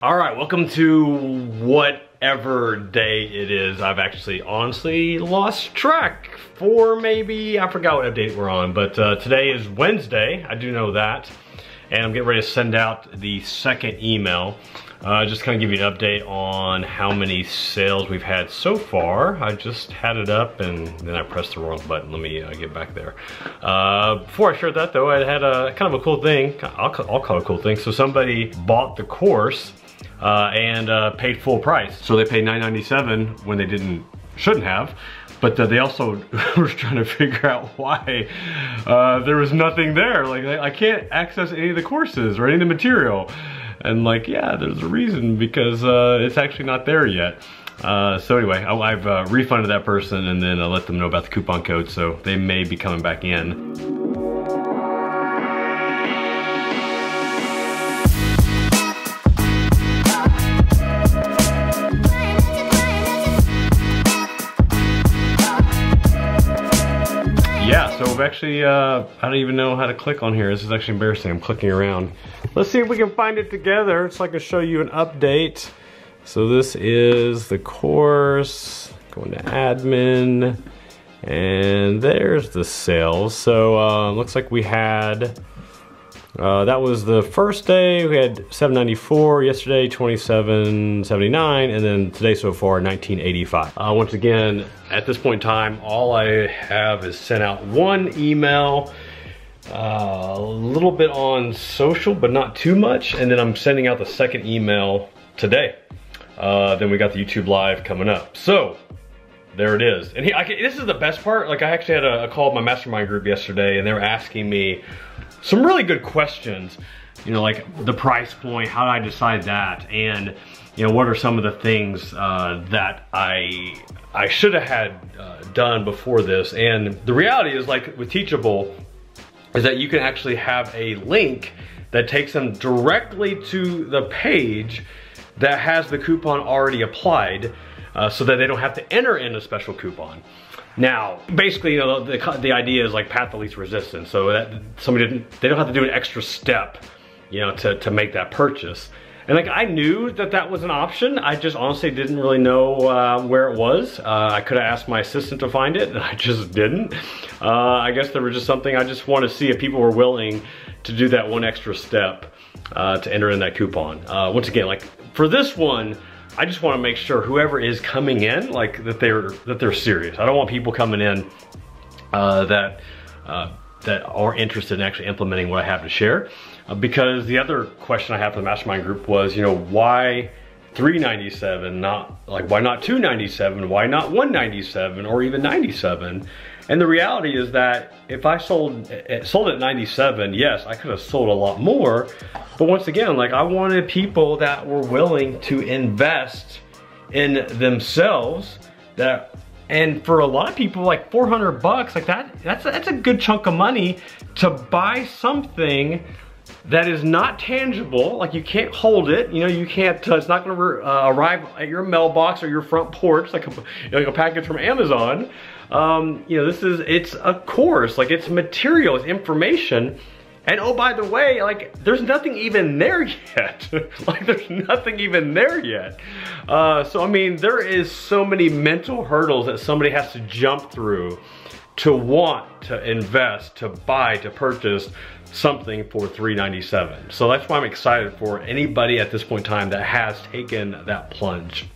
All right, welcome to whatever day it is. I've actually honestly lost track for maybe, I forgot what update we're on, but today is Wednesday, I do know that. And I'm getting ready to send out the second email. Just kind of give you an update on how many sales we've had so far. I just had it up and then I pressed the wrong button. Let me get back there. Before I shared that though, I had a kind of a cool thing. I'll call it a cool thing. So somebody bought the course and paid full price. So they paid $9.97 when they shouldn't have. But they also were trying to figure out why there was nothing there. Like, I can't access any of the courses or any of the material. And like, yeah, there's a reason, because it's actually not there yet. So anyway, I've refunded that person and then I let them know about the coupon code, so they may be coming back in. Yeah, so we've actually, I don't even know how to click on here. This is actually embarrassing. I'm clicking around. Let's see if we can find it together so I can show you an update. So this is the course, going to admin, and there's the sales. So looks like we had, that was the first day, we had $794, yesterday $27.79, and then today so far $19.85. Once again, at this point in time, all I have is sent out one email, a little bit on social, but not too much, and then I'm sending out the second email today. Then we got the YouTube Live coming up. So, there it is. And this is the best part. Like, I actually had a call with my mastermind group yesterday, and they were asking me some really good questions. You know, like the price point, how did I decide that? And, you know, what are some of the things that I should have had done before this? And the reality is, like with Teachable, is that you can actually have a link that takes them directly to the page that has the coupon already applied, so that they don't have to enter in a special coupon. Now, basically, you know, the idea is like path of least resistance, so that they don't have to do an extra step, you know, to make that purchase. And like, I knew that that was an option. I just honestly didn't really know where it was. I could have asked my assistant to find it, and I just didn't. I guess there was just something, I just wanted to see if people were willing to do that one extra step to enter in that coupon. Once again, like for this one, I just want to make sure whoever is coming in, like that they're serious. I don't want people coming in that are interested in actually implementing what I have to share. Because the other question I have for the mastermind group was, you know, why $397? Why not $297? Why not $197 or even $97? And the reality is that if I sold at $97, yes, I could have sold a lot more. But once again, like, I wanted people that were willing to invest in themselves. And for a lot of people, like $400, like that's a good chunk of money to buy something that is not tangible. Like, you can't hold it, you know, you can't, it's not gonna arrive at your mailbox or your front porch like a package from Amazon. You know, it's a course, like it's material, it's information. And oh, by the way, like, there's nothing even there yet. Like, there's nothing even there yet. So I mean, there is so many mental hurdles that somebody has to jump through to want to invest, to buy, to purchase something for $397. So that's why I'm excited for anybody at this point in time that has taken that plunge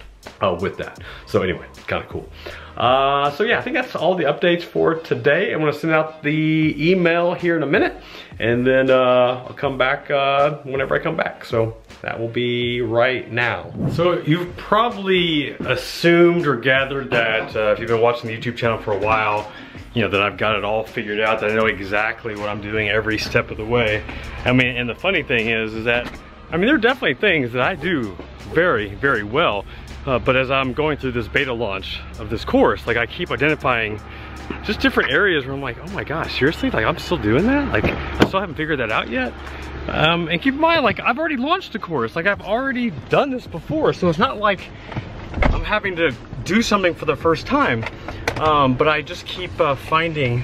with that. So anyway, kind of cool. So yeah, I think that's all the updates for today. I'm gonna send out the email here in a minute, and then I'll come back whenever I come back. So that will be right now. So you've probably assumed or gathered that if you've been watching the YouTube channel for a while, you know, that I've got it all figured out, that I know exactly what I'm doing every step of the way. I mean, and the funny thing is that, I mean, there are definitely things that I do very, very well. But as I'm going through this beta launch of this course, like, I keep identifying just different areas where I'm like, oh my gosh, seriously? Like, I'm still doing that? Like, I still haven't figured that out yet? And keep in mind, like, I've already launched a course. Like, I've already done this before. So it's not like I'm having to do something for the first time. But I just keep finding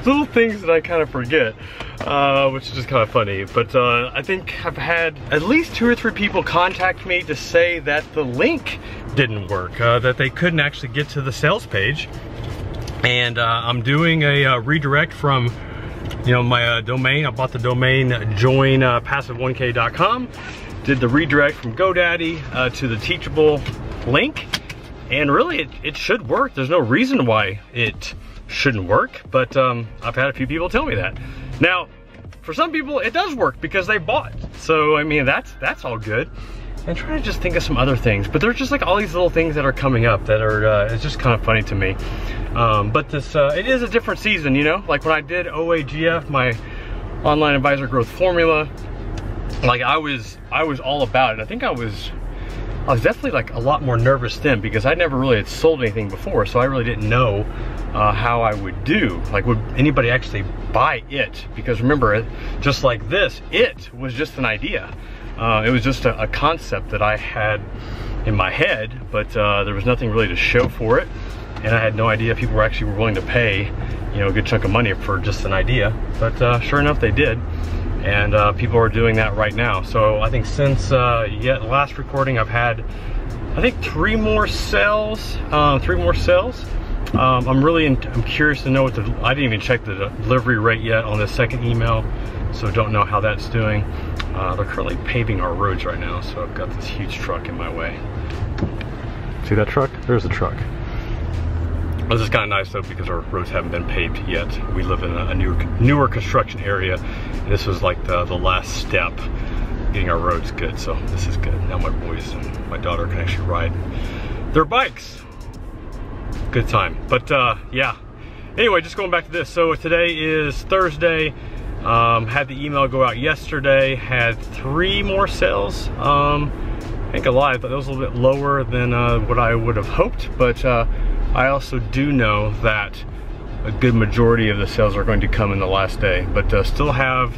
Little things that I kind of forget, which is just kind of funny. But I think I've had at least 2 or 3 people contact me to say that the link didn't work, that they couldn't actually get to the sales page. And I'm doing a redirect from, you know, my domain. I bought the domain joinpassive1k.com. Did the redirect from GoDaddy to the Teachable link. And really, it should work. There's no reason why it shouldn't work, but I've had a few people tell me that. Now, for some people, it does work because they bought. So, I mean, that's all good. I'm trying to just think of some other things, but there's just like all these little things that are coming up that are, it's just kind of funny to me. But this, it is a different season, you know? Like when I did OAGF, my Online Advisor Growth Formula, like I was all about it. I think I was definitely like a lot more nervous then because I never really had sold anything before, so I really didn't know how I would do. Like, would anybody actually buy it? Because remember, just like this, it was just an idea. It was just a concept that I had in my head, but there was nothing really to show for it, and I had no idea if people were actually willing to pay, you know, a good chunk of money for just an idea. But sure enough, they did. And people are doing that right now. So I think since the last recording, I've had, I think 3 more sales. I'm curious to know what I didn't even check the delivery rate yet on the second email, so don't know how that's doing. They're currently paving our roads right now, so I've got this huge truck in my way. See that truck? There's the truck. This is kind of nice though because our roads haven't been paved yet. We live in a newer construction area. And this was like the last step getting our roads good, so this is good. Now my boys and my daughter can actually ride their bikes. Good time. But yeah. Anyway, just going back to this. So today is Thursday. Had the email go out yesterday. Had 3 more sales. I think a lot. I thought that was a little bit lower than what I would have hoped, but I also do know that a good majority of the sales are going to come in the last day, but still have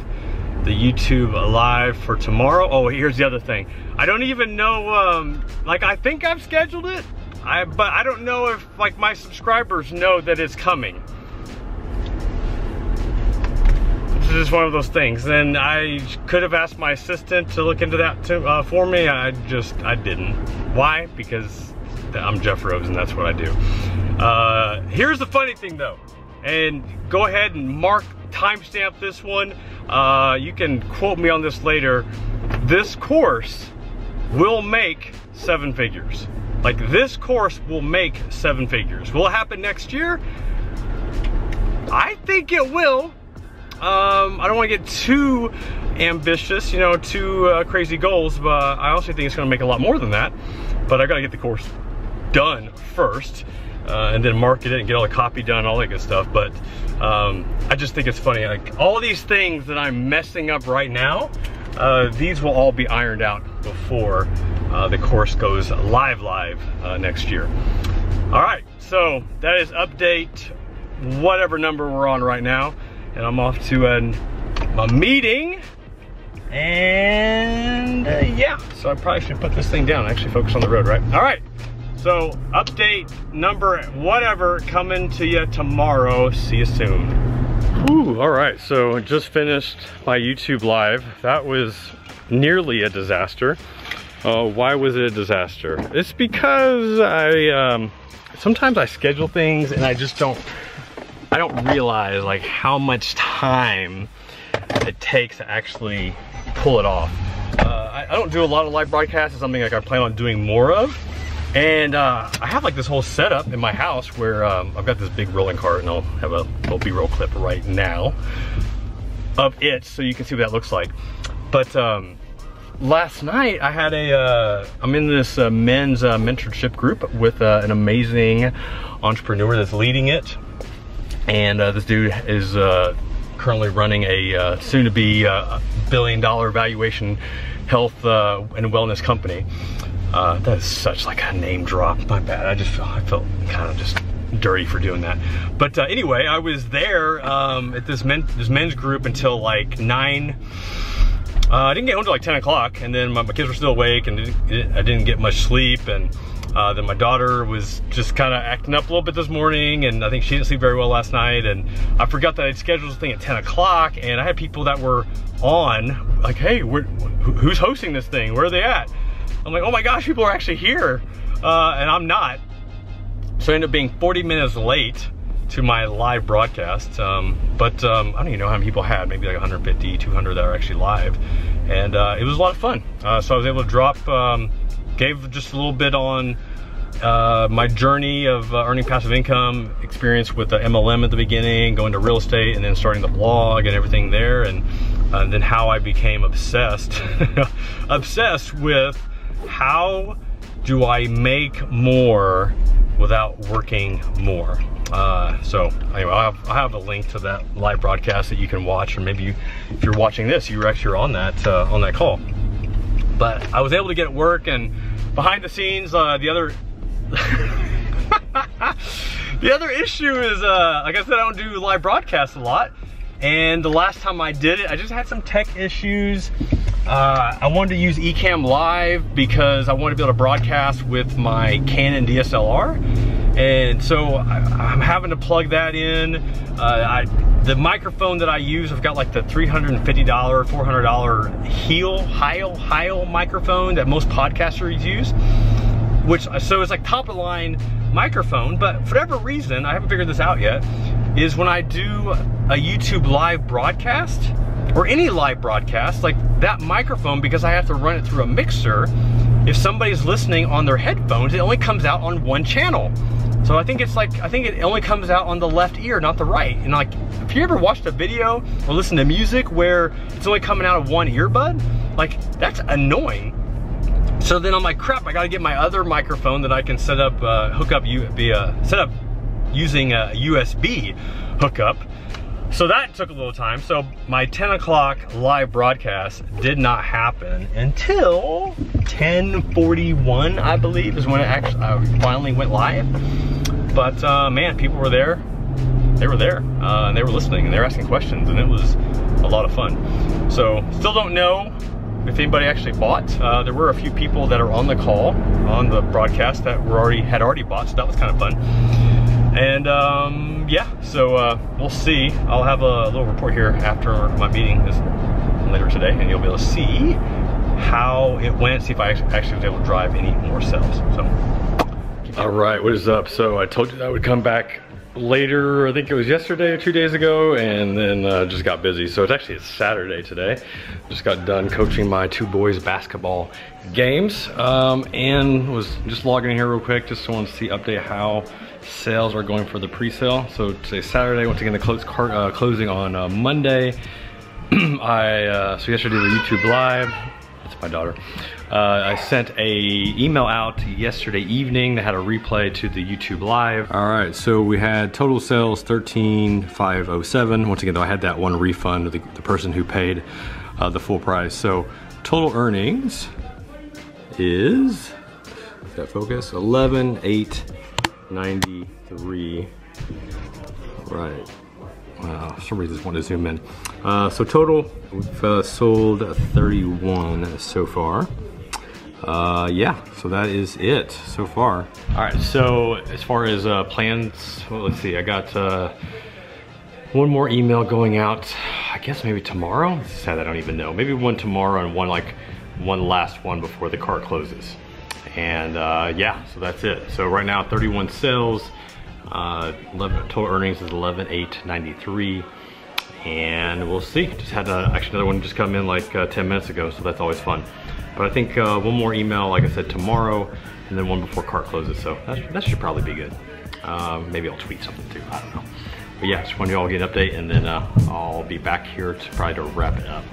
the YouTube live for tomorrow. Oh, here's the other thing. I don't even know, like I think I've scheduled it, but I don't know if like my subscribers know that it's coming. This is just one of those things. And I could have asked my assistant to look into that for me. I didn't. Why? Because I'm Jeff Rose and that's what I do. Here's the funny thing though, and go ahead and timestamp this one. You can quote me on this later. This course will make 7 figures. Like, this course will make 7 figures. Will it happen next year? I think it will. I don't want to get too ambitious, you know, too crazy goals, but I also think it's going to make a lot more than that. But I got to get the course done first, and then market it and get all the copy done, all that good stuff. But I just think it's funny, like all these things that I'm messing up right now, these will all be ironed out before the course goes live next year. All right, so that is update whatever number we're on right now, and I'm off to a meeting. And yeah, so I probably should put this thing down, actually focus on the road, right? All right, so update number whatever coming to you tomorrow. See you soon. Whew, all right, so I just finished my YouTube live. That was nearly a disaster. Why was it a disaster? It's because sometimes I schedule things and I don't realize like how much time it takes to actually pull it off. I don't do a lot of live broadcasts. It's something like I plan on doing more of. And I have like this whole setup in my house where I've got this big rolling cart, and I'll have a little B-roll clip right now of it so you can see what that looks like. But last night I had I'm in this men's mentorship group with an amazing entrepreneur that's leading it. And this dude is currently running a soon-to-be billion-dollar valuation health and wellness company. That is such like a name drop. My bad. I felt kind of just dirty for doing that. But anyway, I was there at this men's group until like 9 I didn't get home till like 10 o'clock, and then my kids were still awake, and I didn't get much sleep, and then my daughter was just kind of acting up a little bit this morning, and I think she didn't sleep very well last night, and I forgot that I'd scheduled this thing at 10 o'clock, and I had people that were on, like, hey, who's hosting this thing? Where are they at? I'm like, oh my gosh, people are actually here, and I'm not. So I ended up being 40 minutes late to my live broadcast, but I don't even know how many people had, maybe like 150, 200 that are actually live, and it was a lot of fun. So I was able to drop, gave just a little bit on my journey of earning passive income, experience with the MLM at the beginning, going to real estate, and then starting the blog and everything there, and then how I became obsessed, obsessed with how do I make more without working more. So anyway, I'll have a link to that live broadcast that you can watch, or maybe if you're watching this, you were actually on that call. But I was able to get it work, and behind the scenes, the other the other issue is, like I said, I don't do live broadcasts a lot, and the last time I did it, I just had some tech issues. I wanted to use Ecamm Live because I wanted to be able to broadcast with my Canon DSLR. And so I'm having to plug that in. The microphone that I use, I've got like the $350, $400 Heil microphone that most podcasters use, so it's like top of the line microphone, but for whatever reason, I haven't figured this out yet, is when I do a YouTube live broadcast, or any live broadcast, like that microphone, because I have to run it through a mixer, if somebody's listening on their headphones, it only comes out on one channel. So I think it only comes out on the left ear, not the right. And like, if you ever watched a video or listened to music where it's only coming out of one earbud, like that's annoying. So then I'm like, crap, I gotta get my other microphone that I can set up, hook up using a USB hookup. So that took a little time. So my 10 o'clock live broadcast did not happen until 10:41, I believe, is when it actually finally went live. But man, people were there. They were there, and they were listening, and they were asking questions, and it was a lot of fun. So still don't know if anybody actually bought. There were a few people that are on the call, on the broadcast, that had already bought, so that was kind of fun. And yeah, so we'll see. I'll have a little report here after my meeting later today, and you'll be able to see how it went, see if I actually was able to drive any more sales. So, all right, what is up? So I told you that I would come back later, I think it was yesterday or 2 days ago, and then just got busy. So it's Saturday today. Just got done coaching my two boys' basketball games, and was just logging in here real quick, just wanted to see, update how sales are going for the pre-sale. So today's Saturday, once again the closing on Monday. So yesterday the YouTube live, that's my daughter. I sent a email out yesterday evening that had a replay to the YouTube live. All right, so we had total sales 13,507. Once again though, I had that one refund of the person who paid the full price. So total earnings is that focus 11,893. Right. Wow, for some reason I just wanted to zoom in. So total, we've sold 31 so far. Yeah, so that is it so far. All right, so as far as plans, well, let's see, I got one more email going out, I guess maybe tomorrow. It's sad, I don't even know. Maybe one tomorrow and one last one before the cart closes. And yeah, so that's it. So right now, 31 sales, total earnings is 11,893, and we'll see. Just had actually another one just come in like 10 minutes ago, so that's always fun. But I think one more email, like I said, tomorrow, and then one before cart closes, so that should probably be good. Maybe I'll tweet something too, I don't know. But yeah, just wanted you all to get an update, and then I'll be back here to wrap it up.